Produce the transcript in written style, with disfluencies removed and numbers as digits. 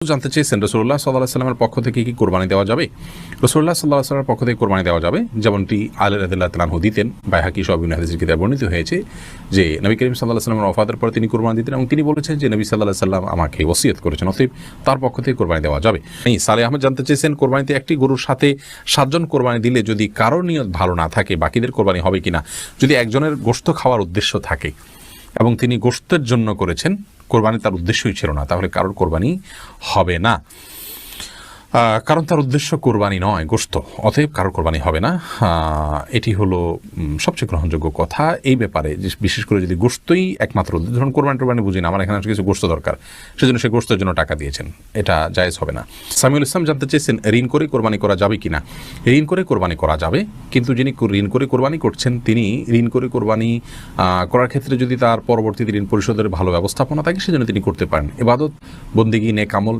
জানতে চেয়েছেন রাসূলুল্লাহ সাল্লাল্লাহু আলাইহি ওয়াসাল্লামের পক্ষ থেকে কি কোরবানি দেওয়া যাবে? রাসূলুল্লাহ সাল্লাল্লাহু আলাইহি ওয়াসাল্লামের পক্ষ থেকে কোরবানি দেওয়া যাবে, যেমনটি আলী রাদিয়াল্লাহু তাআলা আনহু দিতেন। বাইহাকী সহ বিভিন্ন হাদিসের কিতাবে বর্ণিত হয়েছে যে নবী করিম সাল্লাল্লাহু আলাইহি ওয়াসাল্লামের ওফাতের পরে তিনি কোরবানি দিতেন এবং তিনি বলেছেন যে নবী সাল্লাল্লাহু আলাইহি ওয়াসাল্লাম আমাকে ওসিয়ত করেছেন, অতএব তার পক্ষ থেকে কোরবানি দেওয়া যাবে। সালেহ আহমেদ জানতে চেয়েছেন কোরবানিতে একটি গরুর সাথে 7 জন কোরবানি দিলে যদি কারোর নিয়ত ভালো না থাকে বাকিদের কোরবানি হবে কিনা? যদি একজনের গোশত খাওয়ার উদ্দেশ্য থাকে এবং তিনি গোশতের জন্য করেছেন, কোরবানি তার উদ্দেশ্যই ছিল না, তাহলে কারোর কোরবানি হবে না, কারণ তার উদ্দেশ্য কোরবানি নয়, গোশত, অতএব কারোর কোরবানি হবে না। এটি হলো সবচেয়ে গ্রহণযোগ্য কথা এই ব্যাপারে, যে বিশেষ করে যদি গোশতই একমাত্র উদ্দেশ্য, ধরুন কোরবানি বুঝি না, আমার এখানে কিছু গোশত দরকার, সেজন্য সে গোশতের জন্য টাকা দিয়েছেন, এটা জায়েজ হবে না। সামিউল ইসলাম জানতে চেয়েছেন ঋণ করে কোরবানি করা যাবে কিনা? ঋণ করে কোরবানি করা যাবে, কিন্তু যিনি ঋণ করে কোরবানি করছেন তিনি ঋণ করে কোরবানি করার ক্ষেত্রে যদি তার পরবর্তীতে ঋণ পরিশোধের ভালো ব্যবস্থাপনা থাকে সেজন্য তিনি করতে পারেন। ইবাদত, বন্দেগী, নেক আমল